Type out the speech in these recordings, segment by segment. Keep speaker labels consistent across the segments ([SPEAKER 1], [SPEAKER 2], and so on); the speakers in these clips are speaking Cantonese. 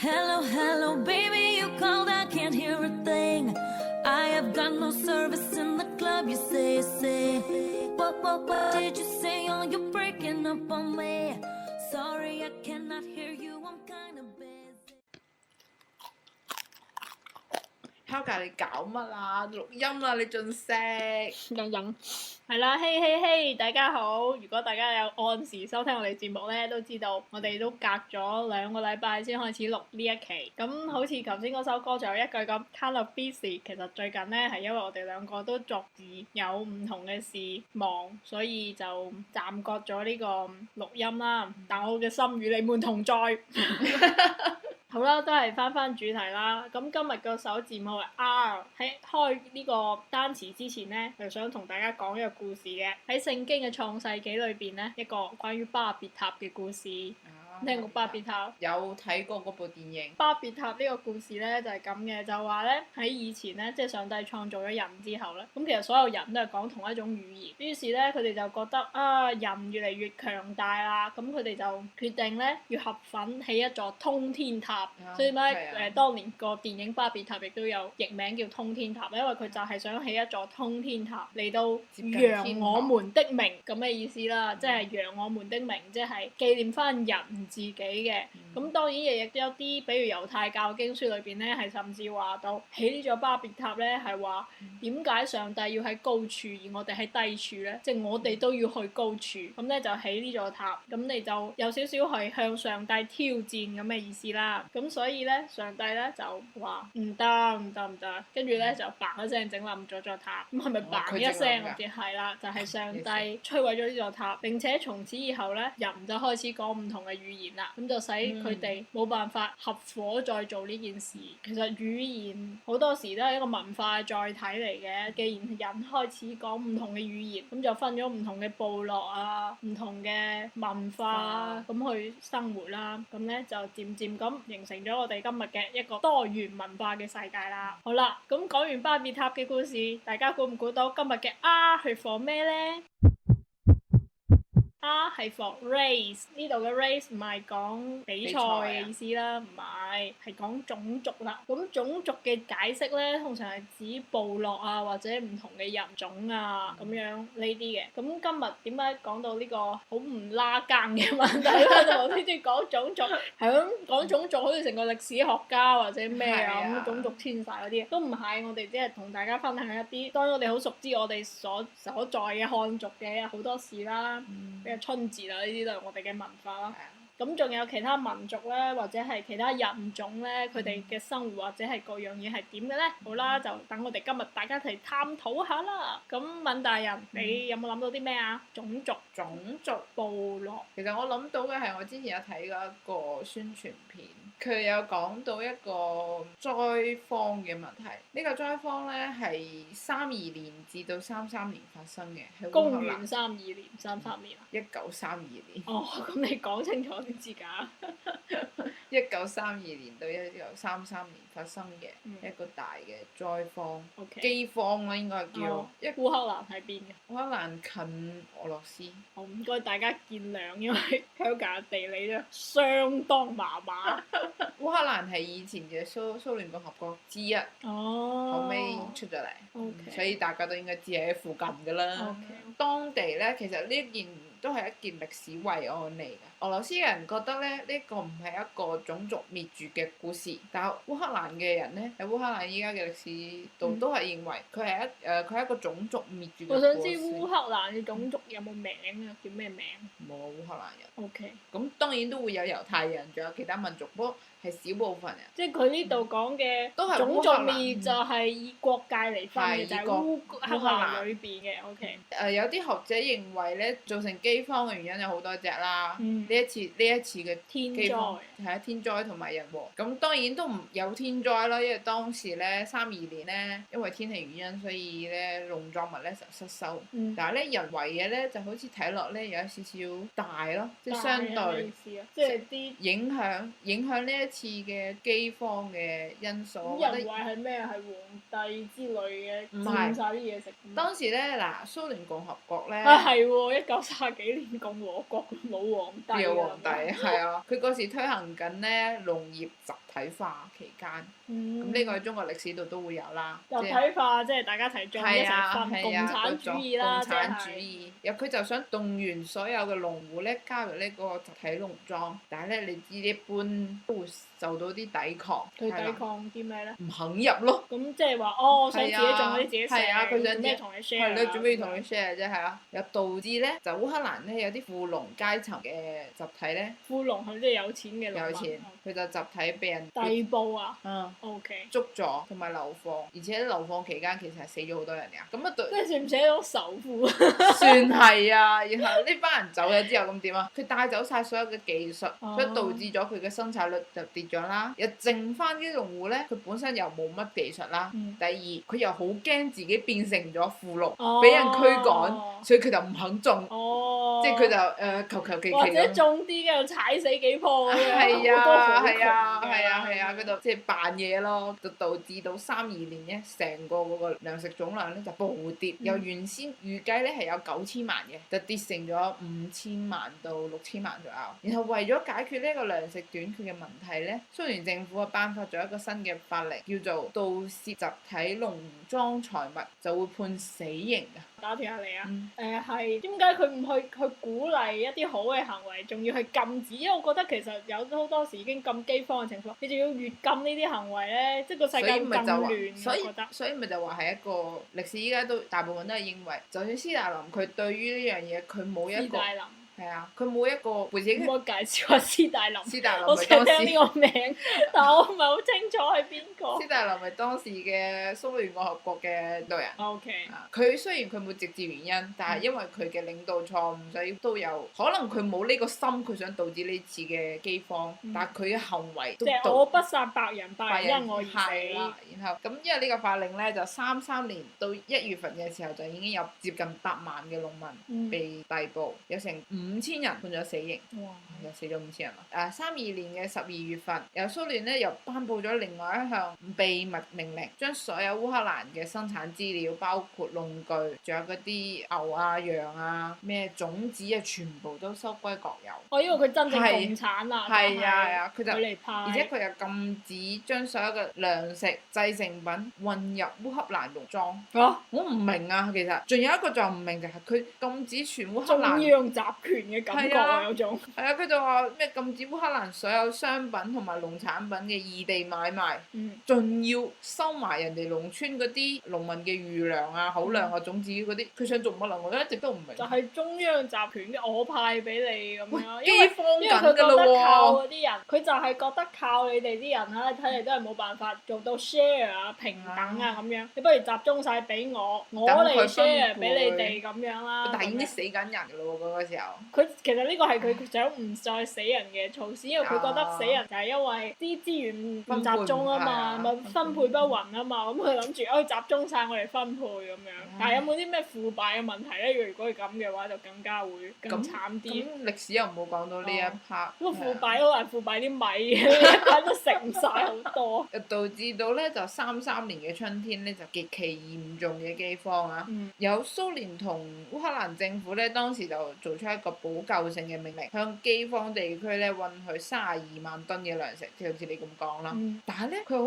[SPEAKER 1] Hello, hello, baby, you called, I can't hear a thing. I have got no service in the club, you say. What did you say? Oh, you're breaking up on me. Sorry, I cannot hear you, I'm kinda busy.
[SPEAKER 2] 烤架你搞乜啊？錄音啦，你盡識。
[SPEAKER 3] 忍，係啦，嘿，大家好！如果大家有按時收聽我哋節目咧，都知道我哋都隔咗2個禮拜先開始錄呢一期。咁好似頭先嗰首歌就有一句咁 kind of busy， 其實最近咧係因為我哋兩個都各自有唔同嘅事忙，所以就暫割咗呢個錄音啦。但我嘅心與你們同在。好啦，都係翻主題啦。咁今日個首字母係 R。喺開呢個單詞之前呢，就想同大家講一個故事嘅。喺聖經嘅創世紀裏邊呢，一個關於巴別塔嘅故事。聽過巴別塔？
[SPEAKER 2] 有睇過嗰部電影。
[SPEAKER 3] 巴別塔呢個故事呢，就係咁嘅，就話呢，喺以前呢，即係上帝創造咗人之後呢，咁其實所有人都係講同一種語言。於是呢，佢哋就覺得人越嚟越強大啦，咁佢哋就決定呢，要合粉起一座通天塔。所以咧當年個電影巴別塔亦都有譯名叫通天塔，因為佢就係想起一座通天塔嚟到揚我們的名咁嘅意思啦，即係揚我們的名，即係紀念翻人自己嘅。咁當然亦都有啲，比如猶太教經書裏邊咧，係甚至話到起呢座巴別塔咧，係話點解上帝要喺高處，而我哋喺低處咧？即係我哋都要去高處，咁咧就起呢座塔，咁你就有少少係向上帝挑戰咁嘅意思啦。咁所以咧，上帝咧就話唔得，跟住咧就嘭一聲整冧咗座塔。咁係咪嘭一聲？唔知係啦，就係上帝摧毀咗呢座塔。並且從此以後咧，人就開始講唔同嘅語言啦。咁就使佢哋冇辦法合夥再做呢件事。其實語言好多時都係一個文化嘅載體嚟嘅。既然人開始講唔同嘅語言，咁就分咗唔同嘅部落啊、唔同嘅文化啊，咁去生活啦。咁咧就漸漸咁形成咗我哋今日嘅一個多元文化嘅世界啦。好啦，咁講完巴別塔嘅故事，大家估唔估到今日嘅 R 係 for 咩呢？R 係 for race， 呢度嘅 race 唔係講比賽嘅意思啦，唔係，係講種族啦。咁種族嘅解釋咧，通常係指部落啊，或者唔同嘅人種啊咁樣呢啲嘅。咁今日點解講到呢個好唔拉更嘅問題咧？就好似講種族，係咁講種族，好似成個歷史學家或者咩啊咁種族遷徙嗰啲，都唔係。我哋只係同大家分享一啲，當然我哋好熟知我哋所在嘅漢族嘅好多事啦。春節啊，呢啲都係我哋嘅文化啦。咁仲有其他民族咧，或者係其他人種咧，佢哋嘅生活或者係各樣嘢係點嘅咧？好啦，就等我哋今日大家一齊探討下啦。咁敏大人，你有冇諗到啲咩啊？種族、部落。
[SPEAKER 2] 其實我諗到嘅係我之前有睇過一個宣傳片，佢有講到一個災荒嘅問題。呢個災荒咧係32年至到33年發生嘅，喺
[SPEAKER 3] 公元32年、33年啊
[SPEAKER 2] ？1932年。
[SPEAKER 3] 哦，咁你講清楚先知㗎。
[SPEAKER 2] 1932年到1933年發生嘅一個大嘅災荒，饑荒啦應該叫。
[SPEAKER 3] 烏克蘭喺邊嘅？
[SPEAKER 2] 烏克蘭近俄羅斯。
[SPEAKER 3] 好，唔該大家見諒，因為香港地理咧相當麻麻。
[SPEAKER 2] 烏克蘭係以前嘅蘇聯共和國之一，後尾出咗嚟，所以大家都應該知喺附近㗎啦。當地咧，其實呢件都係一件歷史遺案嚟嘅。俄羅斯人覺得咧，呢個唔係一個種族滅絕嘅故事，但係烏克蘭嘅人咧，喺烏克蘭依家嘅歷史度都係認為佢係一個種族滅絕嘅故事。
[SPEAKER 3] 我想知烏克蘭嘅種族有冇名啊？叫咩名？
[SPEAKER 2] 冇烏克蘭人。
[SPEAKER 3] OK。
[SPEAKER 2] 咁當然都會有猶太人，仲有其他民族，不過係少部分人。
[SPEAKER 3] 即係佢呢度講嘅種族滅就係以國界嚟分嘅，就係烏克蘭裏邊嘅。OK。
[SPEAKER 2] 有啲學者認為咧，造成饑荒嘅原因有好多隻啦。呢一次嘅饑荒係天災同埋人禍。咁當然都唔有天災啦，因為當時咧32年咧，因為天氣原因，所以咧農作物咧就失收。但係咧人為嘅咧就好似睇落咧有少少大咯，即係相對。
[SPEAKER 3] 即係啲
[SPEAKER 2] 影響呢一次嘅饑荒嘅因素，
[SPEAKER 3] 咁人為係咩？係皇帝之類嘅佔晒啲嘢食。
[SPEAKER 2] 當時咧嗱，蘇聯共和國咧
[SPEAKER 3] 係喎，1930幾年共和國冇皇帝。
[SPEAKER 2] 有皇帝係啊，佢嗰時推行緊咧農業集體化期間，咁呢個喺中國歷史度都會有啦。
[SPEAKER 3] 集體化即係大家一齊種一齊分，共產主義啦，
[SPEAKER 2] 共產主義。然後佢就想動員所有嘅農戶咧加入呢個集體農莊，但係咧你知一般都會受到啲抵抗。
[SPEAKER 3] 佢抵抗啲咩咧？
[SPEAKER 2] 唔肯入咯。
[SPEAKER 3] 咁即係話我想自己種嗰啲自己食，
[SPEAKER 2] 佢想
[SPEAKER 3] 咩同你 share？
[SPEAKER 2] 係咯，準備同你 share 啫，係啊。又導致咧就烏克蘭咧有啲富農階層嘅集體咧，
[SPEAKER 3] 富農係即係有錢嘅農民。
[SPEAKER 2] 有錢，佢就集體被人
[SPEAKER 3] 逮捕啊！
[SPEAKER 2] 嗯
[SPEAKER 3] ，OK，
[SPEAKER 2] 捉咗同埋流放，而且流放期間其實係死咗好多人㗎。咁啊對，
[SPEAKER 3] 即係算唔算一種仇富？
[SPEAKER 2] 算係啊！然後呢班人走咗之後咁點啊？佢帶走晒所有嘅技術，所以導致咗佢嘅生產率就跌咗啦。又剩翻啲農戶咧，佢本身又冇乜技術啦。第二，佢又好驚自己變成咗富農，俾人驅趕，所以佢就唔肯種。即係佢就求其其。
[SPEAKER 3] 或者種啲嘅又踩死幾棵咁樣。
[SPEAKER 2] 係啊，佢就即係扮嘢咯，就導致到32年咧，成個嗰個糧食總量咧就暴跌，由原先預計咧係有9000萬嘅，就跌成咗5000萬到6000萬左右。然後為咗解決呢個糧食短缺嘅問題咧，蘇聯政府啊頒發咗一個新嘅法令，叫做盜竊集體農莊財物，就會判死刑㗎。
[SPEAKER 3] 打斷下你啊，係點解佢唔去鼓勵一啲好嘅行為，仲要去禁止？因為我覺得其實有好多時已經咁饑荒嘅情況，你仲要越禁呢啲行為咧，即係個世界會更亂。
[SPEAKER 2] 所以咪就話係一個歷史，依家都大部分都係認為，就算斯大林佢對於呢樣嘢佢冇一個。係啊，佢冇一個背景。
[SPEAKER 3] 可唔可以介紹下斯大林？
[SPEAKER 2] 斯大林
[SPEAKER 3] 我成日聽呢個名，但我唔係好清楚係邊個。
[SPEAKER 2] 斯大林係當時嘅蘇聯共和國嘅領導人。
[SPEAKER 3] OK。
[SPEAKER 2] 佢雖然佢冇直接原因，但係因為佢嘅領導錯誤，所以都有可能佢冇呢個心，佢想導致呢次嘅饑荒，但係佢嘅行為都。即係
[SPEAKER 3] 我不殺白人，白人因我而死。
[SPEAKER 2] 然後咁，因為呢個法令咧，就33年到1月份嘅時候，就已經有接近8萬嘅農民被逮捕，有成5000人判咗死刑，又死咗5000人啦。32年嘅12月份，由蘇聯咧又頒布咗另外一項秘密命令，將所有烏克蘭嘅生產資料，包括農具，仲有嗰啲牛啊、羊啊、咩種子啊，全部都收歸國有。
[SPEAKER 3] 因為佢真正共產啦，
[SPEAKER 2] 係啊，佢就
[SPEAKER 3] 嚟派，
[SPEAKER 2] 而且佢又禁止將所有嘅糧食製成品運入烏克蘭農莊。我唔明啊，其實仲有一個就唔明就係佢禁止全烏克蘭。
[SPEAKER 3] 中央集權嘅感覺啊，有種。
[SPEAKER 2] 係啊，佢就話咩禁止烏克蘭所有商品同埋農產品嘅異地買賣，仲要收埋人哋農村嗰啲農民嘅餘糧啊、口糧啊、種子嗰啲，佢想做乜啊？我一直都唔明。就
[SPEAKER 3] 係中央集權嘅，我派俾你咁樣。
[SPEAKER 2] 饑荒緊㗎咯喎！因為佢覺
[SPEAKER 3] 得靠嗰啲人，佢就係覺得靠你哋啲人啦，睇嚟都係冇辦法做到 share 啊、平等啊咁樣。你不如集中晒俾我嚟 share 俾你哋咁樣啦。
[SPEAKER 2] 但係已經死緊人㗎咯喎，嗰個時候。
[SPEAKER 3] 佢其實呢個係佢想唔再死人嘅措施，因為佢覺得死人就係因為啲資源唔集中啊嘛，咪分配不均啊嘛，咁佢諗住集中晒我哋分配咁樣。但係有冇啲咩腐敗嘅問題咧？如果係咁嘅話，就更加會更慘啲。
[SPEAKER 2] 咁歷史又冇講到呢一 part。
[SPEAKER 3] 個腐敗好難腐敗啲米嘅，一班都食唔晒好多。
[SPEAKER 2] 導致到咧就33年嘅春天咧就極其嚴重嘅饑荒啊！有蘇聯同烏克蘭政府咧當時就做出一個補救性嘅命令，向饑荒地區咧運去32萬噸嘅糧食，即係好似你咁講啦。但係咧佢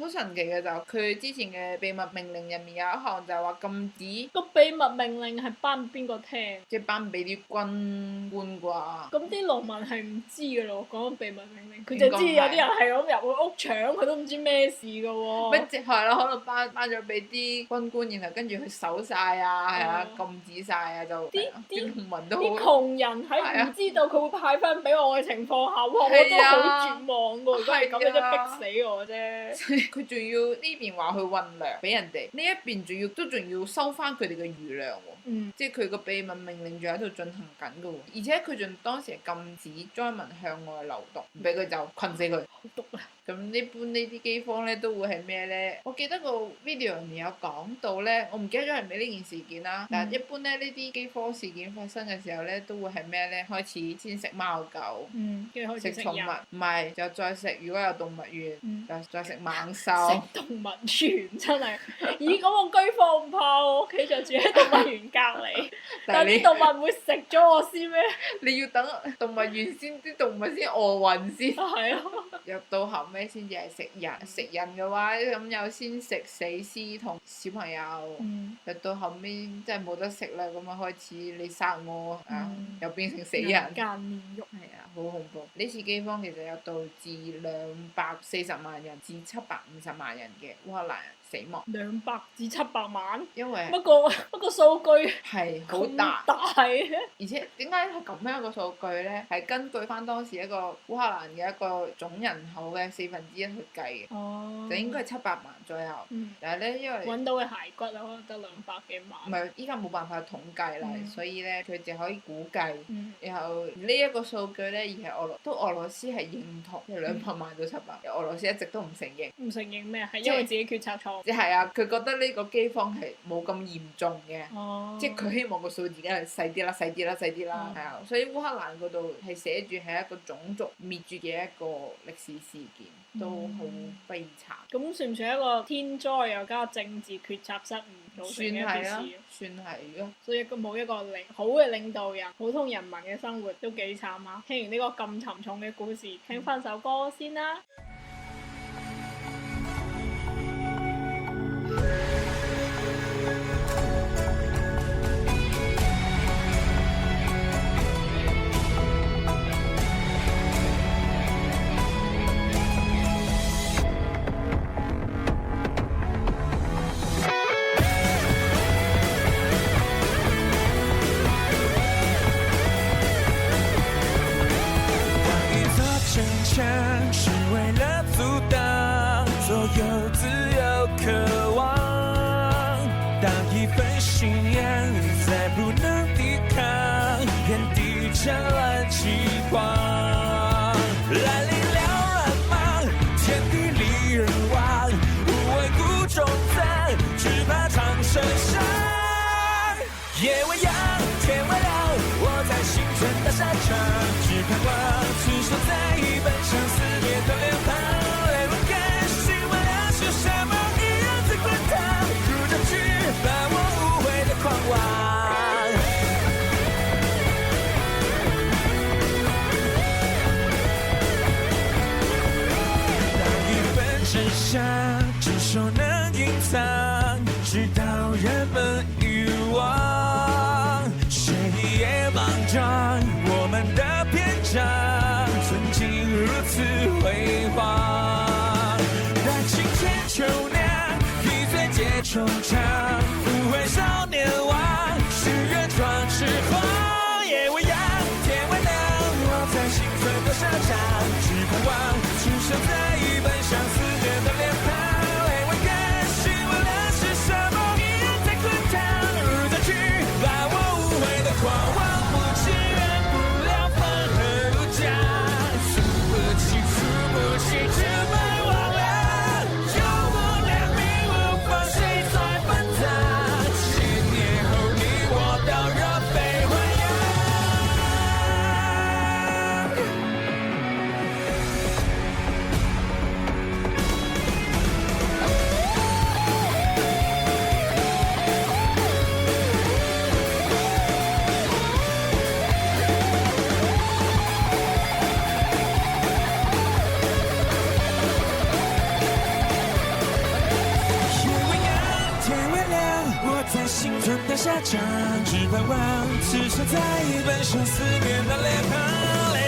[SPEAKER 2] 好神奇嘅就，佢之前嘅秘密命令入面有一項就係話禁止。
[SPEAKER 3] 個秘密命令係頒邊個聽？
[SPEAKER 2] 即係頒俾啲軍官啩。
[SPEAKER 3] 咁啲農民係唔知㗎咯，講秘密命令，佢就知有啲人係咁入去屋搶，佢都唔知咩事㗎喎。
[SPEAKER 2] 咪即係咯，可能頒咗俾啲軍官，然後跟住佢守晒啊，係啊，禁止晒啊，就啲農民都好。啲
[SPEAKER 3] 窮人喺唔知道佢會派翻俾我嘅情況下，我都好絕望㗎。如果係咁，你真係逼死我啫。
[SPEAKER 2] 佢仲要呢邊話去運糧俾人哋，呢一邊仲要收翻佢哋嘅餘糧喎。即係佢個秘密命令仲喺度進行緊㗎喎，而且佢仲當時係禁止災民向外流動，唔俾佢就困死佢。
[SPEAKER 3] 好毒啊！
[SPEAKER 2] 咁一般呢啲饑荒咧都會係咩咧？我記得個 video 入面有講到咧，我唔記得咗係咪呢件事件啦。但係一般咧呢啲饑荒事件發生嘅時候咧，都會係咩咧？開始先食貓狗，
[SPEAKER 3] 跟住開始
[SPEAKER 2] 食寵物，唔係就再食。如果有動物園，就再食猛
[SPEAKER 3] 食
[SPEAKER 2] 獸。
[SPEAKER 3] 動物園真係，咦咁我饑荒唔怕喎，我屋企就住喺動物園隔離，但係啲動物唔會食咗我先咩？
[SPEAKER 2] 你要等動物園先，啲動物先餓暈先。
[SPEAKER 3] 係咯。
[SPEAKER 2] 入到後尾先至係食人，食人嘅話咁有先食死屍同小朋友。入到後尾真係冇得食啦，咁啊開始你殺我又變成死人。
[SPEAKER 3] 人間煉獄。
[SPEAKER 2] 係啊，好恐怖！呢次饑荒其實有導致240萬人至750萬人嘅烏克蘭人死亡。
[SPEAKER 3] 200至700萬。
[SPEAKER 2] 因為
[SPEAKER 3] 不過數據
[SPEAKER 2] 係好大。而且點解係咁樣一個數據咧？係根據翻當時一個烏克蘭嘅一個總人口嘅1/4去計嘅，就應該係700萬左右。但係咧，因為
[SPEAKER 3] 揾到嘅骸骨可能得200幾萬。
[SPEAKER 2] 唔係，依家冇辦法統計啦，所以咧佢就可以估計。然後呢一個數據咧，而係俄羅斯係認同200萬到700萬，俄羅斯一直都唔承認。
[SPEAKER 3] 唔承認咩？係因為自己決策錯。
[SPEAKER 2] 即係啊，佢覺得呢個饑荒係冇咁嚴重嘅，即係佢希望個數字梗係細啲啦，係啊，所以烏克蘭嗰度係寫住係一個種族滅絕嘅一個歷史事件，都好悲慘。
[SPEAKER 3] 咁算唔算一個天災又加政治決策失誤造成嘅一件事？
[SPEAKER 2] 算係咯。
[SPEAKER 3] 所以冇一個好嘅領導人，普通人民嘅生活都幾慘啊！聽完呢個咁沉重嘅故事，聽翻首歌先啦。
[SPEAKER 4] 是为了阻挡所有自由渴望，当一份信仰再不能抵抗，原地战乱饥荒，来临了乱芒，天地里人亡，无畏孤忠残，只怕长生伤。夜未央，天未亮，我在星辰大沙场，只盼望此生再奔向思念的脸庞，泪吻干，心万两，是什么一样在滚烫，如着去把我无悔的狂妄。当一份真相只手能隐藏，直到人们遗忘，谁也莽撞我们的篇章，曾经如此辉煌。让清甜秋娘一醉解惆怅，不悔少年王，誓愿壮翅膀。夜未央，天未亮，我在心存的沙场，只盼望此生再奔向思念的脸庞。泪吻干，心万两，是什么一样在滚烫，如再去把我无悔的狂妄，不情愿不了分合如家，猝不及猝不及只盼忘了，有我俩命无法谁在奔腾，千年后你我到热悲欢阳。在心存的沙场，只盼望此生再奔向思念的脸庞。